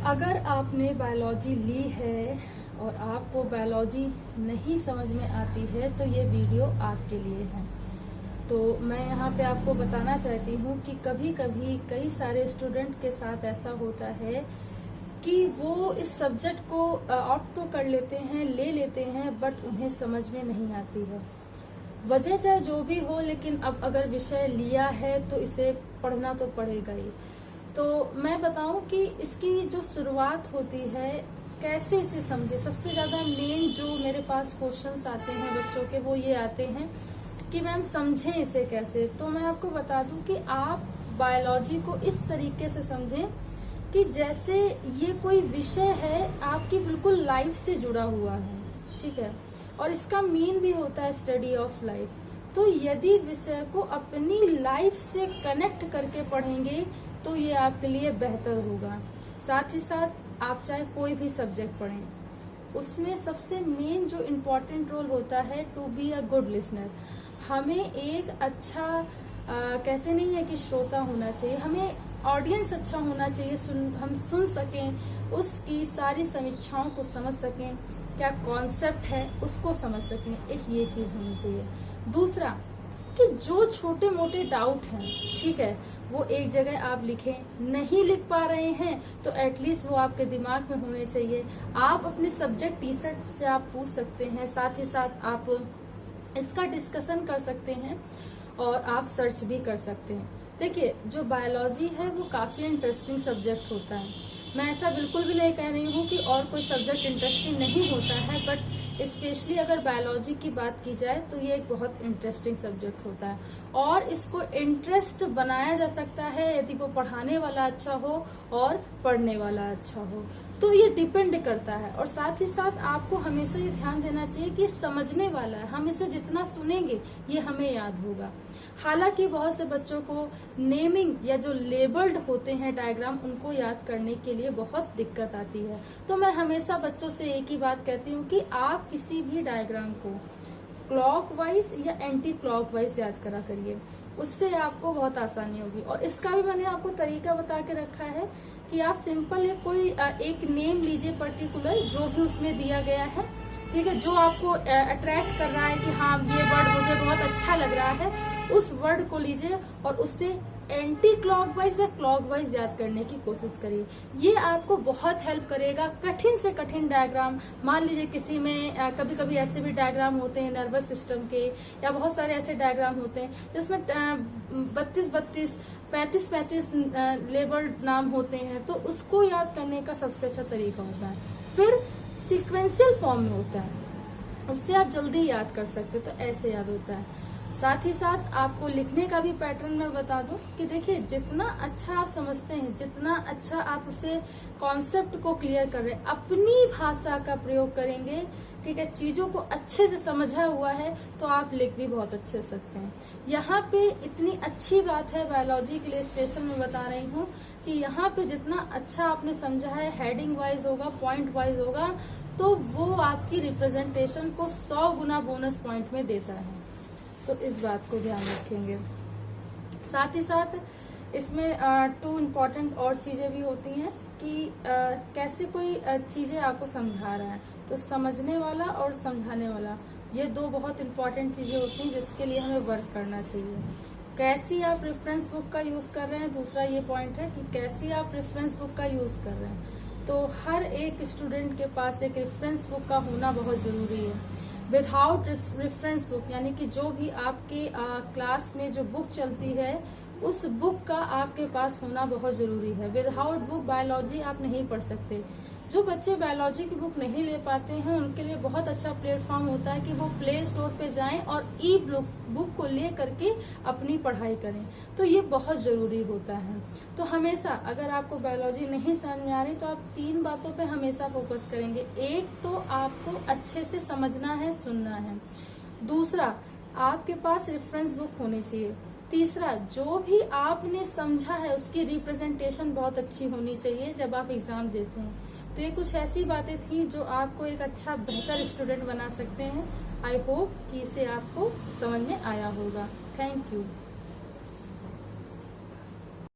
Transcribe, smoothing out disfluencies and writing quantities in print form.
अगर आपने बायोलॉजी ली है और आपको बायोलॉजी नहीं समझ में आती है तो ये वीडियो आपके लिए है। तो मैं यहाँ पे आपको बताना चाहती हूँ कि कभी कभी कई सारे स्टूडेंट के साथ ऐसा होता है कि वो इस सब्जेक्ट को ऑप्ट तो कर लेते हैं, ले लेते हैं, बट उन्हें समझ में नहीं आती है। वजह चाहे जो भी हो, लेकिन अब अगर विषय लिया है तो इसे पढ़ना तो पड़ेगा ही। तो मैं बताऊं कि इसकी जो शुरुआत होती है, कैसे इसे समझे। सबसे ज्यादा मेन जो मेरे पास क्वेश्चंस आते हैं बच्चों के, वो ये आते हैं कि मैम समझें इसे कैसे। तो मैं आपको बता दूं कि आप बायोलॉजी को इस तरीके से समझें कि जैसे ये कोई विषय है, आपकी बिल्कुल लाइफ से जुड़ा हुआ है, ठीक है। और इसका मीन भी होता है स्टडी ऑफ लाइफ। तो यदि विषय को अपनी लाइफ से कनेक्ट करके पढ़ेंगे तो ये आपके लिए बेहतर होगा। साथ ही साथ आप चाहे कोई भी सब्जेक्ट पढ़ें, उसमें सबसे मेन जो इम्पोर्टेंट रोल होता है to be a good listener. हमें एक अच्छा कहते नहीं है कि श्रोता होना चाहिए, हमें ऑडियंस अच्छा होना चाहिए। हम सुन सकें, उसकी सारी समीक्षाओं को समझ सकें, क्या कॉन्सेप्ट है उसको समझ सकें, एक ये चीज होनी चाहिए। दूसरा कि जो छोटे मोटे डाउट हैं, ठीक है, वो एक जगह आप लिखें। नहीं लिख पा रहे हैं तो एटलीस्ट वो आपके दिमाग में होने चाहिए। आप अपने सब्जेक्ट टीचर से आप पूछ सकते हैं, साथ ही साथ आप इसका डिस्कशन कर सकते हैं और आप सर्च भी कर सकते हैं। देखिए, जो बायोलॉजी है वो काफी इंटरेस्टिंग सब्जेक्ट होता है। मैं ऐसा बिल्कुल भी नहीं कह रही हूँ कि और कोई सब्जेक्ट इंटरेस्टिंग नहीं होता है, बट स्पेशली अगर बायोलॉजी की बात की जाए तो ये एक बहुत इंटरेस्टिंग सब्जेक्ट होता है। और इसको इंटरेस्ट बनाया जा सकता है यदि वो पढ़ाने वाला अच्छा हो और पढ़ने वाला अच्छा हो। तो ये डिपेंड करता है। और साथ ही साथ आपको हमेशा ये ध्यान देना चाहिए कि समझने वाला है, हम इसे जितना सुनेंगे ये हमें याद होगा। हालांकि बहुत से बच्चों को नेमिंग या जो लेबल्ड होते हैं डायग्राम, उनको याद करने के लिए बहुत दिक्कत आती है। तो मैं हमेशा बच्चों से एक ही बात कहती हूँ कि आप किसी भी डायग्राम को क्लॉकवाइज या एंटी क्लॉकवाइज याद करा करिए, उससे आपको बहुत आसानी होगी। और इसका भी मैंने आपको तरीका बता के रखा है कि आप सिंपल कोई एक नेम लीजिए पर्टिकुलर, जो भी उसमें दिया गया है, ठीक है, जो आपको अट्रैक्ट कर रहा है कि हाँ ये वर्ड मुझे बहुत अच्छा लग रहा है, उस वर्ड को लीजिए और उससे एंटी क्लॉकवाइज या क्लॉकवाइज याद करने की कोशिश करिए। ये आपको बहुत हेल्प करेगा। कठिन से कठिन डायग्राम, मान लीजिए किसी में कभी कभी ऐसे भी डायग्राम होते हैं नर्वस सिस्टम के, या बहुत सारे ऐसे डायग्राम होते हैं जिसमें 32-32, 35-35 लेबल्ड नाम होते हैं, तो उसको याद करने का सबसे अच्छा तरीका होता है। फिर सीक्वेंशियल फॉर्म में होता है, उससे आप जल्दी याद कर सकते, तो ऐसे याद होता है। साथ ही साथ आपको लिखने का भी पैटर्न मैं बता दूं कि देखिए, जितना अच्छा आप समझते हैं, जितना अच्छा आप उसे कॉन्सेप्ट को क्लियर कर रहे हैं, अपनी भाषा का प्रयोग करेंगे, ठीक है, चीजों को अच्छे से समझा हुआ है, तो आप लिख भी बहुत अच्छे सकते हैं। यहाँ पे इतनी अच्छी बात है बायोलॉजी के लिए स्पेशल मैं बता रही हूँ कि यहाँ पे जितना अच्छा आपने समझा है, हेडिंग वाइज होगा, पॉइंट वाइज होगा, तो वो आपकी रिप्रेजेंटेशन को 100 गुना बोनस पॉइंट में देता है। तो इस बात को ध्यान रखेंगे। साथ ही साथ इसमें 2 इम्पॉर्टेंट और चीजें भी होती हैं कि कैसे कोई चीजें आपको समझा रहा है, तो समझने वाला और समझाने वाला, ये 2 बहुत इम्पॉर्टेंट चीजें होती हैं जिसके लिए हमें वर्क करना चाहिए। कैसी आप रेफरेंस बुक का यूज कर रहे हैं, दूसरा ये पॉइंट है कि कैसी आप रेफरेंस बुक का यूज कर रहे हैं। तो हर एक स्टूडेंट के पास एक रेफरेंस बुक का होना बहुत जरूरी है। विदाउट रेफरेंस बुक, यानी कि जो भी आपके क्लास में जो बुक चलती है, उस बुक का आपके पास होना बहुत जरूरी है। विदाउट बुक बायोलॉजी आप नहीं पढ़ सकते। जो बच्चे बायोलॉजी की बुक नहीं ले पाते हैं, उनके लिए बहुत अच्छा प्लेटफॉर्म होता है कि वो प्ले स्टोर पे जाएं और ई बुक को ले करके अपनी पढ़ाई करें। तो ये बहुत जरूरी होता है। तो हमेशा अगर आपको बायोलॉजी नहीं समझ में आ रही, तो आप 3 बातों पे हमेशा फोकस करेंगे। एक तो आपको अच्छे से समझना है, सुनना है। दूसरा, आपके पास रेफरेंस बुक होनी चाहिए। तीसरा, जो भी आपने समझा है उसकी रिप्रेजेंटेशन बहुत अच्छी होनी चाहिए जब आप एग्जाम देते हैं। तो ये कुछ ऐसी बातें थी जो आपको एक अच्छा बेहतर स्टूडेंट बना सकते हैं। आई होप कि इसे आपको समझ में आया होगा। Thank you.